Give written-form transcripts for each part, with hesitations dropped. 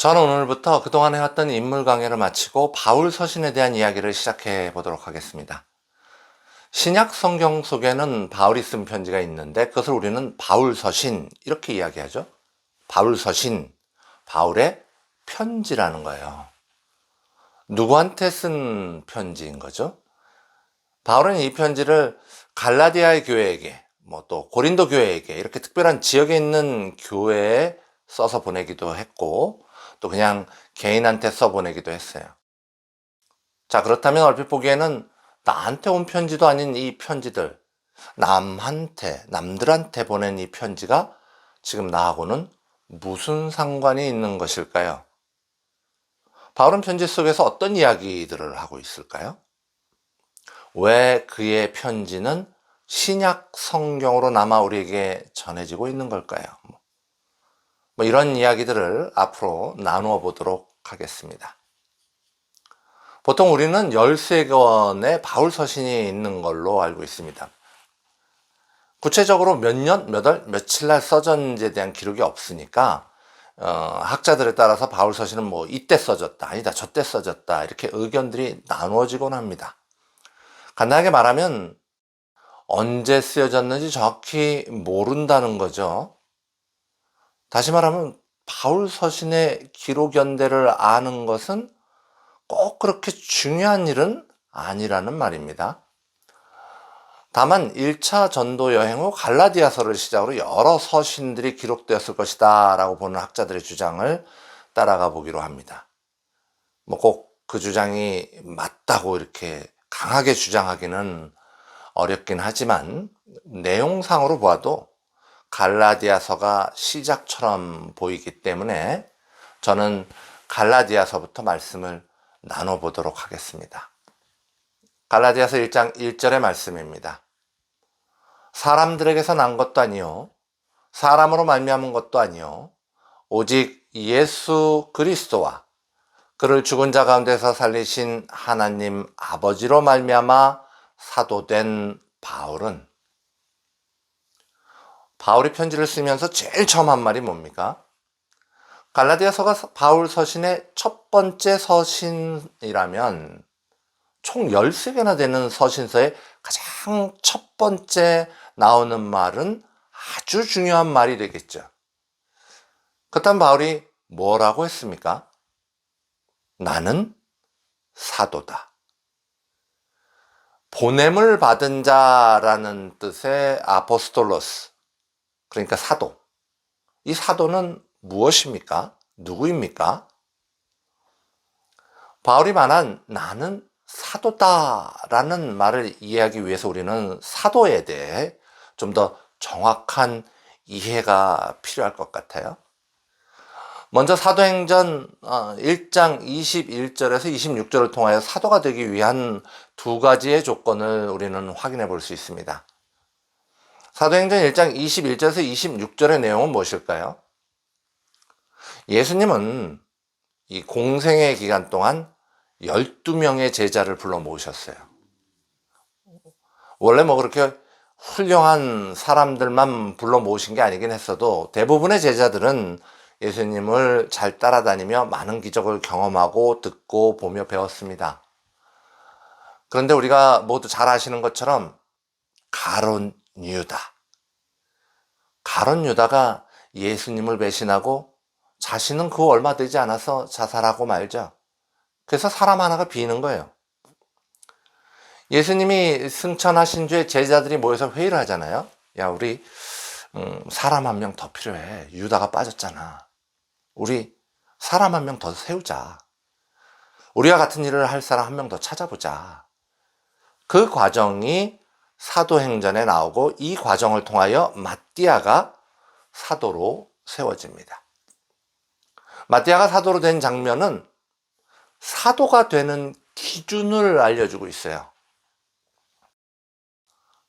저는 오늘부터 그동안 해왔던 인물 강해를 마치고 바울 서신에 대한 이야기를 시작해 보도록 하겠습니다. 신약 성경 속에는 바울이 쓴 편지가 있는데 그것을 우리는 바울 서신 이렇게 이야기하죠. 바울 서신, 바울의 편지라는 거예요. 누구한테 쓴 편지인 거죠? 바울은 이 편지를 갈라디아의 교회에게, 또 고린도 교회에게 이렇게 특별한 지역에 있는 교회에 써서 보내기도 했고 또 그냥 개인한테 써보내기도 했어요. 자, 그렇다면 얼핏 보기에는 나한테 온 편지도 아닌 이 편지들, 남들한테 보낸 이 편지가 지금 나하고는 무슨 상관이 있는 것일까요? 바울은 편지 속에서 어떤 이야기들을 하고 있을까요? 왜 그의 편지는 신약 성경으로 남아 우리에게 전해지고 있는 걸까요? 이런 이야기들을 앞으로 나누어 보도록 하겠습니다. 보통 우리는 13권의 바울 서신이 있는 걸로 알고 있습니다. 구체적으로 몇 년, 몇 월, 며칠 날 써졌는지에 대한 기록이 없으니까 학자들에 따라서 바울 서신은 이때 써졌다, 아니다, 저때 써졌다 이렇게 의견들이 나누어지곤 합니다. 간단하게 말하면 언제 쓰여졌는지 정확히 모른다는 거죠. 다시 말하면 바울 서신의 기록 연대를 아는 것은 꼭 그렇게 중요한 일은 아니라는 말입니다. 다만 1차 전도 여행 후 갈라디아서를 시작으로 여러 서신들이 기록되었을 것이다 라고 보는 학자들의 주장을 따라가 보기로 합니다. 꼭 그 주장이 맞다고 이렇게 강하게 주장하기는 어렵긴 하지만 내용상으로 보아도 갈라디아서가 시작처럼 보이기 때문에 저는 갈라디아서부터 말씀을 나눠보도록 하겠습니다. 갈라디아서 1장 1절의 말씀입니다. 사람들에게서 난 것도 아니요 사람으로 말미암은 것도 아니요 오직 예수 그리스도와 그를 죽은 자 가운데서 살리신 하나님 아버지로 말미암아 사도된 바울은, 바울이 편지를 쓰면서 제일 처음 한 말이 뭡니까? 갈라디아서가 바울 서신의 첫 번째 서신이라면 총 13개나 되는 서신서의 가장 첫 번째 나오는 말은 아주 중요한 말이 되겠죠. 그렇다면 바울이 뭐라고 했습니까? 나는 사도다. 보냄을 받은 자라는 뜻의 아포스톨로스, 그러니까 사도. 이 사도는 무엇입니까? 누구입니까? 바울이 말한 나는 사도다라는 말을 이해하기 위해서 우리는 사도에 대해 좀 더 정확한 이해가 필요할 것 같아요. 먼저 사도행전 1장 21절에서 26절을 통하여 사도가 되기 위한 두 가지의 조건을 우리는 확인해 볼 수 있습니다. 사도행전 1장 21절에서 26절의 내용은 무엇일까요? 예수님은 이 공생의 기간 동안 12명의 제자를 불러 모으셨어요. 원래 그렇게 훌륭한 사람들만 불러 모으신 게 아니긴 했어도 대부분의 제자들은 예수님을 잘 따라다니며 많은 기적을 경험하고 듣고 보며 배웠습니다. 그런데 우리가 모두 잘 아시는 것처럼 가룟 유다가 예수님을 배신하고 자신은 그 얼마 되지 않아서 자살하고 말죠. 그래서 사람 하나가 비는 거예요. 예수님이 승천하신 뒤에 제자들이 모여서 회의를 하잖아요. 야, 우리 사람 한 명 더 필요해. 유다가 빠졌잖아. 우리 사람 한 명 더 세우자. 우리와 같은 일을 할 사람 한 명 더 찾아보자. 그 과정이 사도행전에 나오고 이 과정을 통하여 마띠아가 사도로 세워집니다. 마띠아가 사도로 된 장면은 사도가 되는 기준을 알려주고 있어요.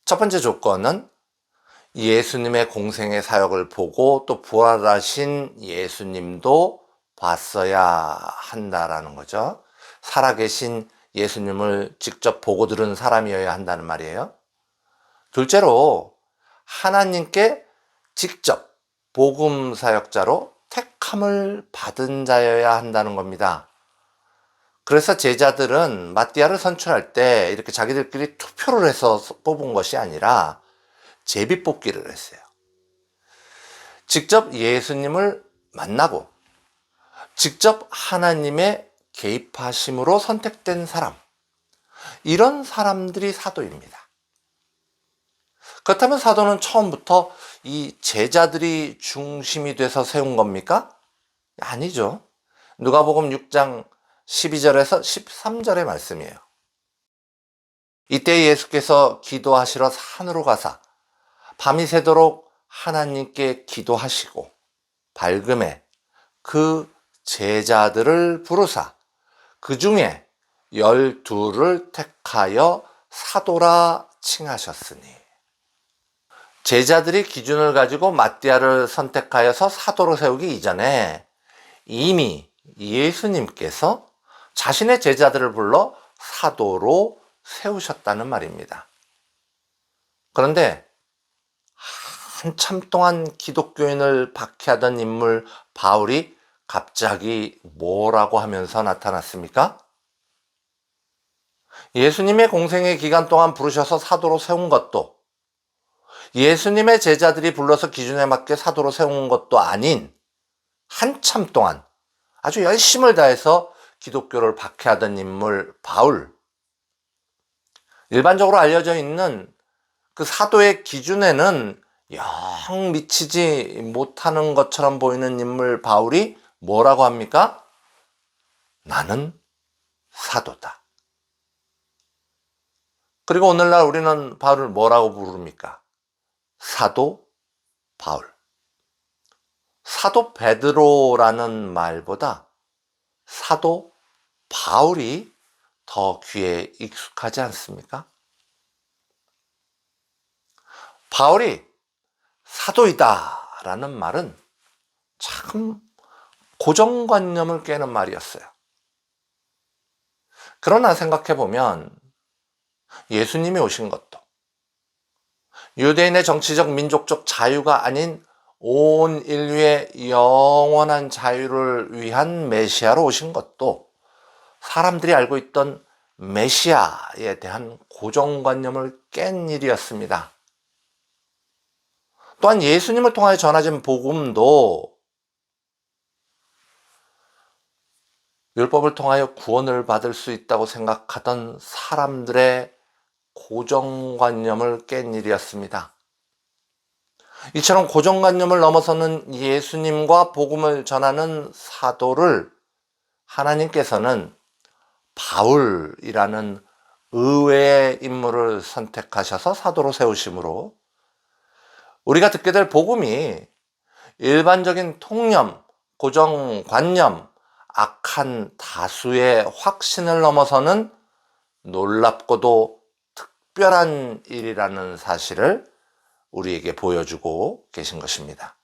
첫 번째 조건은 예수님의 공생의 사역을 보고 또 부활하신 예수님도 봤어야 한다라는 거죠. 살아계신 예수님을 직접 보고 들은 사람이어야 한다는 말이에요. 둘째로 하나님께 직접 복음 사역자로 택함을 받은 자여야 한다는 겁니다. 그래서 제자들은 마띠아를 선출할 때 이렇게 자기들끼리 투표를 해서 뽑은 것이 아니라 제비뽑기를 했어요. 직접 예수님을 만나고 직접 하나님의 개입하심으로 선택된 사람, 이런 사람들이 사도입니다. 그렇다면 사도는 처음부터 이 제자들이 중심이 돼서 세운 겁니까? 아니죠. 누가복음 6장 12절에서 13절의 말씀이에요. 이때 예수께서 기도하시러 산으로 가사 밤이 새도록 하나님께 기도하시고 밝음에 그 제자들을 부르사 그 중에 12를 택하여 사도라 칭하셨으니, 제자들이 기준을 가지고 마띠아를 선택하여서 사도로 세우기 이전에 이미 예수님께서 자신의 제자들을 불러 사도로 세우셨다는 말입니다. 그런데 한참 동안 기독교인을 박해하던 인물 바울이 갑자기 뭐라고 하면서 나타났습니까? 예수님의 공생의 기간 동안 부르셔서 사도로 세운 것도, 예수님의 제자들이 불러서 기준에 맞게 사도로 세운 것도 아닌 한참 동안 아주 열심을 다해서 기독교를 박해하던 인물 바울, 일반적으로 알려져 있는 그 사도의 기준에는 영 미치지 못하는 것처럼 보이는 인물 바울이 뭐라고 합니까? 나는 사도다. 그리고 오늘날 우리는 바울을 뭐라고 부릅니까? 사도 바울. 사도 베드로라는 말보다 사도 바울이 더 귀에 익숙하지 않습니까? 바울이 사도이다 라는 말은 참 고정관념을 깨는 말이었어요. 그러나 생각해보면 예수님이 오신 것도, 유대인의 정치적 민족적 자유가 아닌 온 인류의 영원한 자유를 위한 메시아로 오신 것도 사람들이 알고 있던 메시아에 대한 고정관념을 깬 일이었습니다. 또한 예수님을 통하여 전해진 복음도 율법을 통하여 구원을 받을 수 있다고 생각하던 사람들의 고정관념을 깬 일이었습니다. 이처럼 고정관념을 넘어서는 예수님과 복음을 전하는 사도를 하나님께서는 바울이라는 의외의 인물을 선택하셔서 사도로 세우심으로 우리가 듣게 될 복음이 일반적인 통념, 고정관념, 악한 다수의 확신을 넘어서는 놀랍고도 특별한 일이라는 사실을 우리에게 보여주고 계신 것입니다.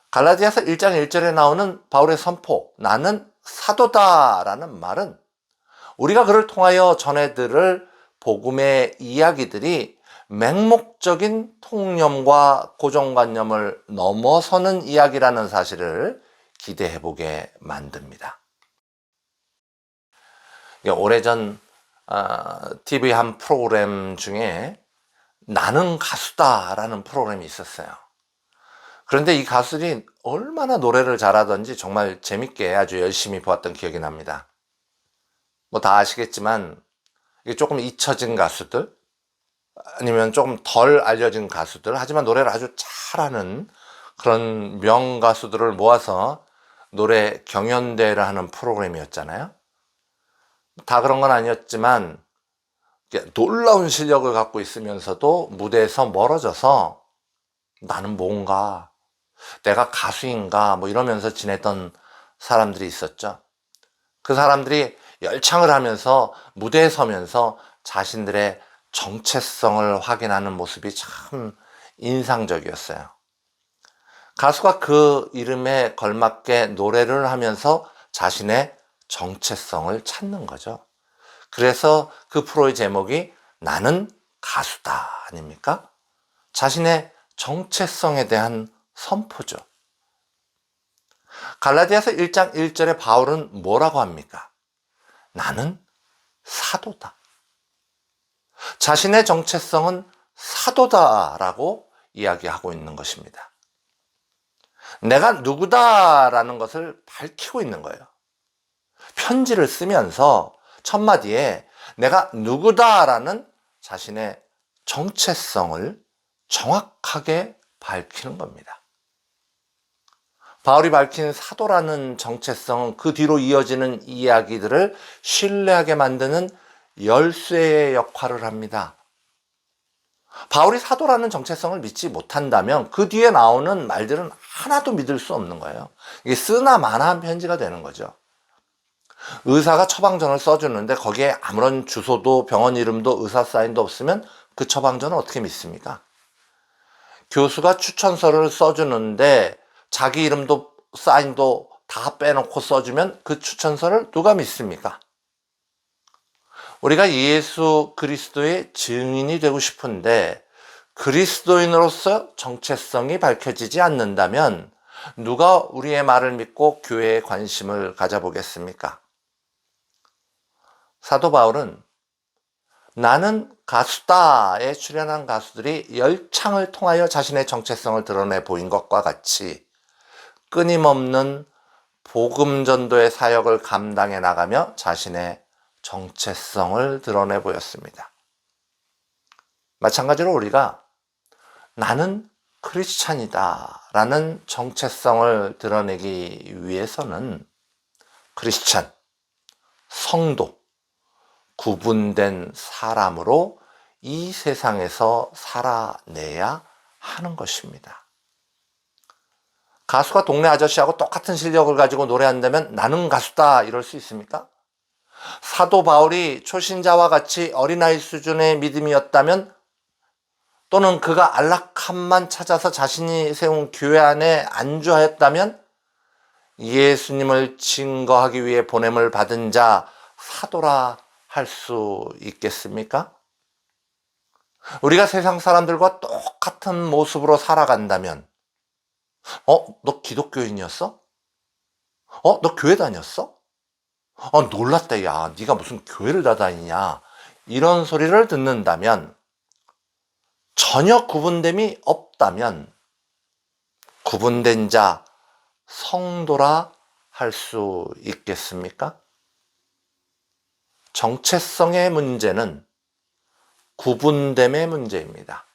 갈라디아서 1장 1절에 나오는 바울의 선포, 나는 사도다라는 말은 우리가 그를 통하여 전해들을 복음의 이야기들이 맹목적인 통념과 고정관념을 넘어서는 이야기라는 사실을 기대해보게 만듭니다. 오래전 TV 한 프로그램 중에 나는 가수다라는 프로그램이 있었어요. 그런데 이 가수들이 얼마나 노래를 잘하던지 정말 재밌게 아주 열심히 보았던 기억이 납니다. 뭐 다 아시겠지만 이게 조금 잊혀진 가수들, 아니면 조금 덜 알려진 가수들, 하지만 노래를 아주 잘하는 그런 명가수들을 모아서 노래 경연대회를 하는 프로그램이었잖아요. 다 그런 건 아니었지만 놀라운 실력을 갖고 있으면서도 무대에서 멀어져서 나는 뭔가, 내가 가수인가 뭐 이러면서 지냈던 사람들이 있었죠. 그 사람들이 열창을 하면서 무대에 서면서 자신들의 정체성을 확인하는 모습이 참 인상적이었어요. 가수가 그 이름에 걸맞게 노래를 하면서 자신의 정체성을 찾는 거죠. 그래서 그 프로의 제목이 나는 가수다 아닙니까? 자신의 정체성에 대한 선포죠. 갈라디아서 1장 1절에 바울은 뭐라고 합니까? 나는 사도다. 자신의 정체성은 사도다라고 이야기하고 있는 것입니다. 내가 누구다라는 것을 밝히고 있는 거예요. 편지를 쓰면서 첫마디에 내가 누구다라는 자신의 정체성을 정확하게 밝히는 겁니다. 바울이 밝힌 사도라는 정체성은 그 뒤로 이어지는 이야기들을 신뢰하게 만드는 열쇠의 역할을 합니다. 바울이 사도라는 정체성을 믿지 못한다면 그 뒤에 나오는 말들은 하나도 믿을 수 없는 거예요. 이게 쓰나 마나한 편지가 되는 거죠. 의사가 처방전을 써주는데 거기에 아무런 주소도 병원 이름도 의사 사인도 없으면 그 처방전을 어떻게 믿습니까? 교수가 추천서를 써주는데 자기 이름도 사인도 다 빼놓고 써주면 그 추천서를 누가 믿습니까? 우리가 예수 그리스도의 증인이 되고 싶은데 그리스도인으로서 정체성이 밝혀지지 않는다면 누가 우리의 말을 믿고 교회에 관심을 가져보겠습니까? 사도 바울은 나는 가수다에 출연한 가수들이 열창을 통하여 자신의 정체성을 드러내 보인 것과 같이 끊임없는 복음 전도의 사역을 감당해 나가며 자신의 정체성을 드러내 보였습니다. 마찬가지로 우리가 나는 크리스찬이다 라는 정체성을 드러내기 위해서는 크리스찬, 성도, 구분된 사람으로 이 세상에서 살아내야 하는 것입니다. 가수가 동네 아저씨하고 똑같은 실력을 가지고 노래한다면 나는 가수다 이럴 수 있습니까? 사도 바울이 초신자와 같이 어린아이 수준의 믿음이었다면 또는 그가 안락함만 찾아서 자신이 세운 교회 안에 안주하였다면 예수님을 증거하기 위해 보냄을 받은 자 사도라 할 수 있겠습니까? 우리가 세상 사람들과 똑같은 모습으로 살아간다면 너 기독교인이었어? 너 교회 다녔어? 놀랐다. 야, 네가 무슨 교회를 다 다니냐? 이런 소리를 듣는다면 전혀 구분됨이 없다면 구분된 자 성도라 할 수 있겠습니까? 정체성의 문제는 구분됨의 문제입니다.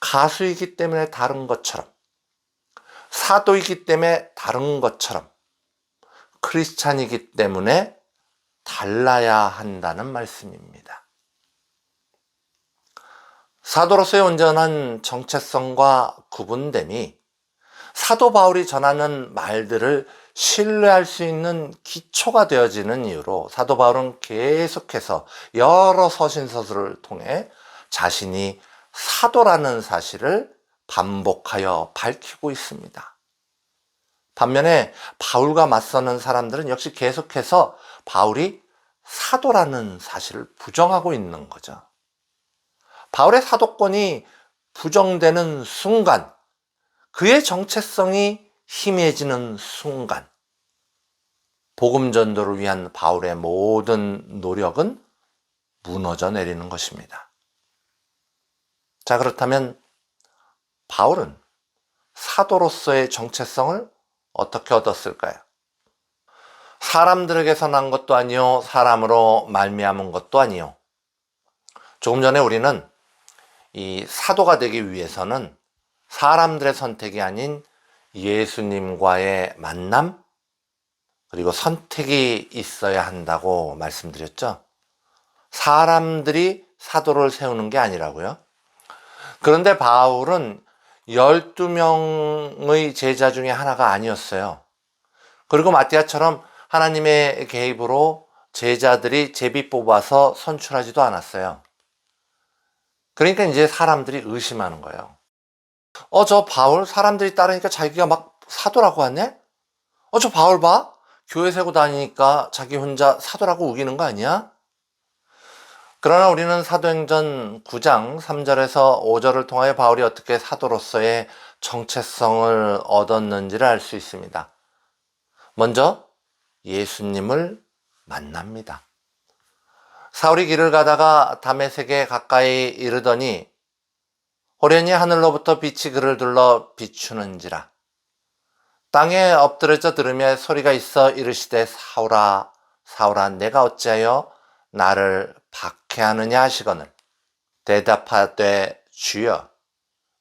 가수이기 때문에 다른 것처럼, 사도이기 때문에 다른 것처럼, 크리스찬이기 때문에 달라야 한다는 말씀입니다. 사도로서의 온전한 정체성과 구분됨이 사도 바울이 전하는 말들을 신뢰할 수 있는 기초가 되어지는 이유로 사도 바울은 계속해서 여러 서신서들을 통해 자신이 사도라는 사실을 반복하여 밝히고 있습니다. 반면에 바울과 맞서는 사람들은 역시 계속해서 바울이 사도라는 사실을 부정하고 있는 거죠. 바울의 사도권이 부정되는 순간, 그의 정체성이 희미해지는 순간, 복음 전도를 위한 바울의 모든 노력은 무너져 내리는 것입니다. 자, 그렇다면 바울은 사도로서의 정체성을 어떻게 얻었을까요? 사람들에게서 난 것도 아니요, 사람으로 말미암은 것도 아니요. 조금 전에 우리는 이 사도가 되기 위해서는 사람들의 선택이 아닌 예수님과의 만남, 그리고 선택이 있어야 한다고 말씀드렸죠. 사람들이 사도를 세우는 게 아니라고요. 그런데 바울은 12명의 제자 중에 하나가 아니었어요. 그리고 마띠아처럼 하나님의 개입으로 제자들이 제비 뽑아서 선출하지도 않았어요. 그러니까 이제 사람들이 의심하는 거예요. 저 바울 사람들이 따르니까 자기가 막 사도라고 하네? 저 바울 봐? 교회 세고 다니니까 자기 혼자 사도라고 우기는 거 아니야? 그러나 우리는 사도행전 9장 3절에서 5절을 통하여 바울이 어떻게 사도로서의 정체성을 얻었는지를 알 수 있습니다. 먼저 예수님을 만납니다. 사울이 길을 가다가 다메섹에 가까이 이르더니 호련히 하늘로부터 빛이 그를 둘러 비추는지라. 땅에 엎드려져 들으며 소리가 있어 이르시되 사울아 사울아 내가 어찌하여 나를 박해하느냐 하시거늘 대답하되 주여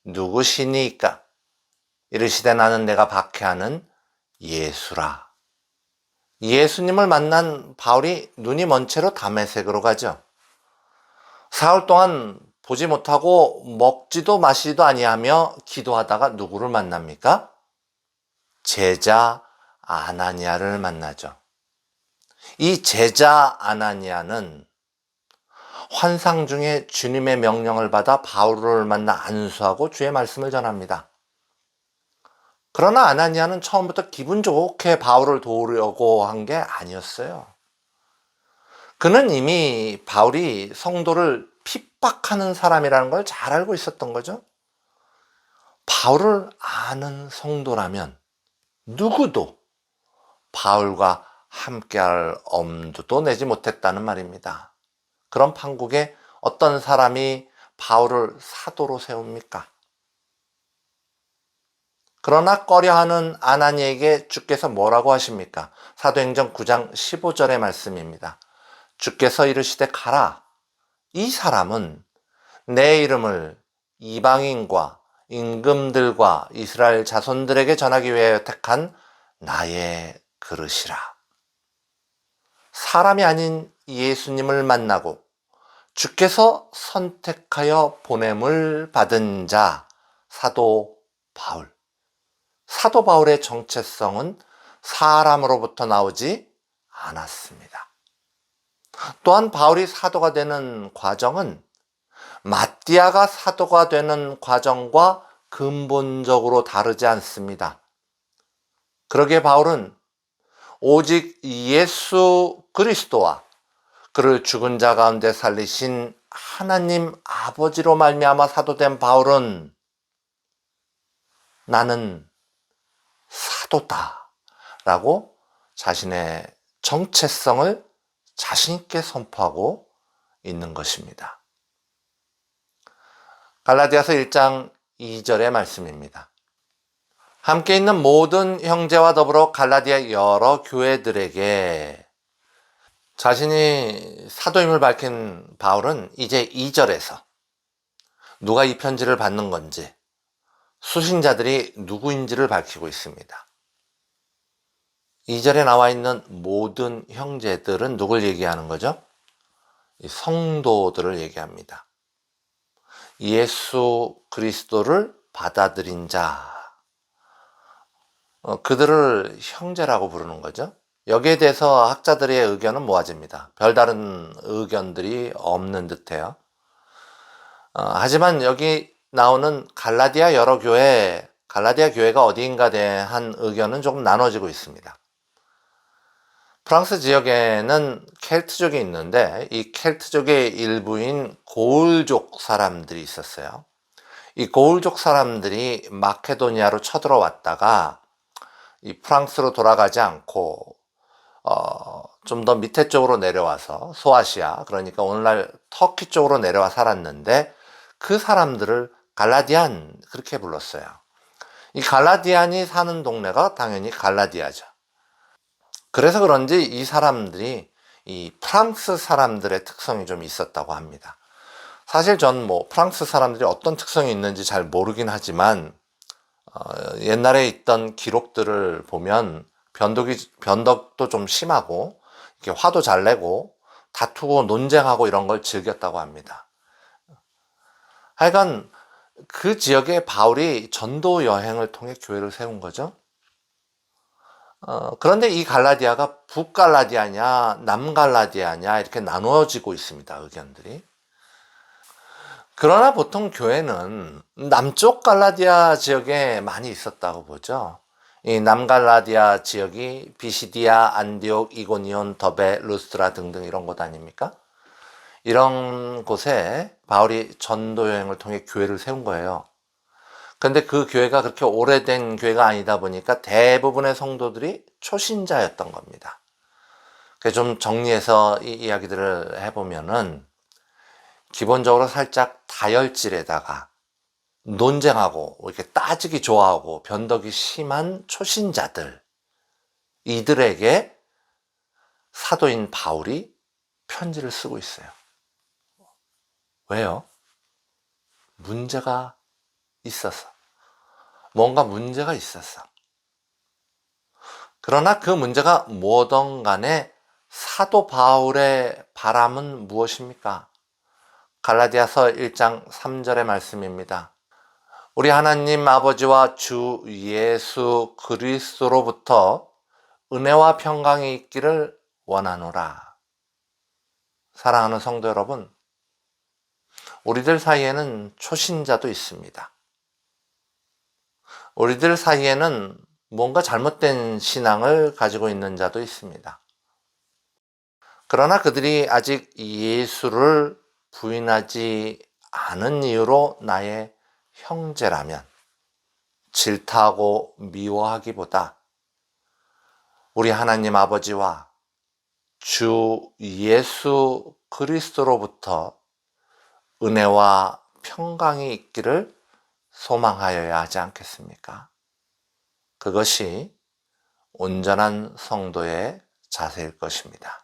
누구시니까? 이르시되 나는 내가 박해하는 예수라. 예수님을 만난 바울이 눈이 먼 채로 다메섹으로 가죠. 사흘 동안 보지 못하고 먹지도 마시지도 아니하며 기도하다가 누구를 만납니까? 제자 아나니아를 만나죠. 이 제자 아나니아는 환상 중에 주님의 명령을 받아 바울을 만나 안수하고 주의 말씀을 전합니다. 그러나 아나니아는 처음부터 기분 좋게 바울을 도우려고 한 게 아니었어요. 그는 이미 바울이 성도를 핍박하는 사람이라는 걸 잘 알고 있었던 거죠. 바울을 아는 성도라면 누구도 바울과 함께할 엄두도 내지 못했다는 말입니다. 그런 판국에 어떤 사람이 바울을 사도로 세웁니까? 그러나 꺼려하는 아나니에게 주께서 뭐라고 하십니까? 사도행전 9장 15절의 말씀입니다. 주께서 이르시되 가라. 이 사람은 내 이름을 이방인과 임금들과 이스라엘 자손들에게 전하기 위하여 택한 나의 그릇이라. 사람이 아닌 예수님을 만나고 주께서 선택하여 보냄을 받은 자 사도 바울. 사도 바울의 정체성은 사람으로부터 나오지 않았습니다. 또한 바울이 사도가 되는 과정은 마띠아가 사도가 되는 과정과 근본적으로 다르지 않습니다. 그러기에 바울은 오직 예수 그리스도와 그를 죽은 자 가운데 살리신 하나님 아버지로 말미암아 사도된 바울은 나는 사도다 라고 자신의 정체성을 자신 있게 선포하고 있는 것입니다. 갈라디아서 1장 2절의 말씀입니다. 함께 있는 모든 형제와 더불어 갈라디아 여러 교회들에게 자신이 사도임을 밝힌 바울은 이제 2절에서 누가 이 편지를 받는 건지 수신자들이 누구인지를 밝히고 있습니다. 2절에 나와 있는 모든 형제들은 누굴 얘기하는 거죠? 성도들을 얘기합니다. 예수 그리스도를 받아들인 자, 그들을 형제라고 부르는 거죠. 여기에 대해서 학자들의 의견은 모아집니다. 별다른 의견들이 없는 듯해요. 하지만 여기 나오는 갈라디아 여러 교회, 갈라디아 교회가 어디인가 대한 의견은 조금 나눠지고 있습니다. 프랑스 지역에는 켈트족이 있는데 이 켈트족의 일부인 고울족 사람들이 있었어요. 이 고울족 사람들이 마케도니아로 쳐들어왔다가 이 프랑스로 돌아가지 않고 좀 더 밑에 쪽으로 내려와서 소아시아, 그러니까 오늘날 터키 쪽으로 내려와 살았는데 그 사람들을 갈라디안 그렇게 불렀어요. 이 갈라디안이 사는 동네가 당연히 갈라디아죠. 그래서 그런지 이 사람들이 이 프랑스 사람들의 특성이 좀 있었다고 합니다. 사실 전 프랑스 사람들이 어떤 특성이 있는지 잘 모르긴 하지만 옛날에 있던 기록들을 보면 변덕도 좀 심하고 이렇게 화도 잘 내고 다투고 논쟁하고 이런 걸 즐겼다고 합니다. 하여간 그 지역에 바울이 전도 여행을 통해 교회를 세운 거죠. 그런데 이 갈라디아가 북갈라디아냐 남갈라디아냐 이렇게 나누어지고 있습니다. 의견들이. 그러나 보통 교회는 남쪽 갈라디아 지역에 많이 있었다고 보죠. 이 남갈라디아 지역이 비시디아, 안디옥, 이고니온, 더베, 루스트라 등등 이런 곳 아닙니까? 이런 곳에 바울이 전도 여행을 통해 교회를 세운 거예요. 근데 그 교회가 그렇게 오래된 교회가 아니다 보니까 대부분의 성도들이 초신자였던 겁니다. 그래서 좀 정리해서 이 이야기들을 해보면은, 기본적으로 살짝 다혈질에다가 논쟁하고 이렇게 따지기 좋아하고 변덕이 심한 초신자들, 이들에게 사도인 바울이 편지를 쓰고 있어요. 왜요? 문제가 있어서. 뭔가 문제가 있었어. 그러나 그 문제가 뭐든 간에 사도 바울의 바람은 무엇입니까? 갈라디아서 1장 3절의 말씀입니다. 우리 하나님 아버지와 주 예수 그리스도로부터 은혜와 평강이 있기를 원하노라. 사랑하는 성도 여러분, 우리들 사이에는 초신자도 있습니다. 우리들 사이에는 뭔가 잘못된 신앙을 가지고 있는 자도 있습니다. 그러나 그들이 아직 예수를 부인하지 않은 이유로 나의 형제라면 질타하고 미워하기보다 우리 하나님 아버지와 주 예수 그리스도로부터 은혜와 평강이 있기를 소망하여야 하지 않겠습니까? 그것이 온전한 성도의 자세일 것입니다.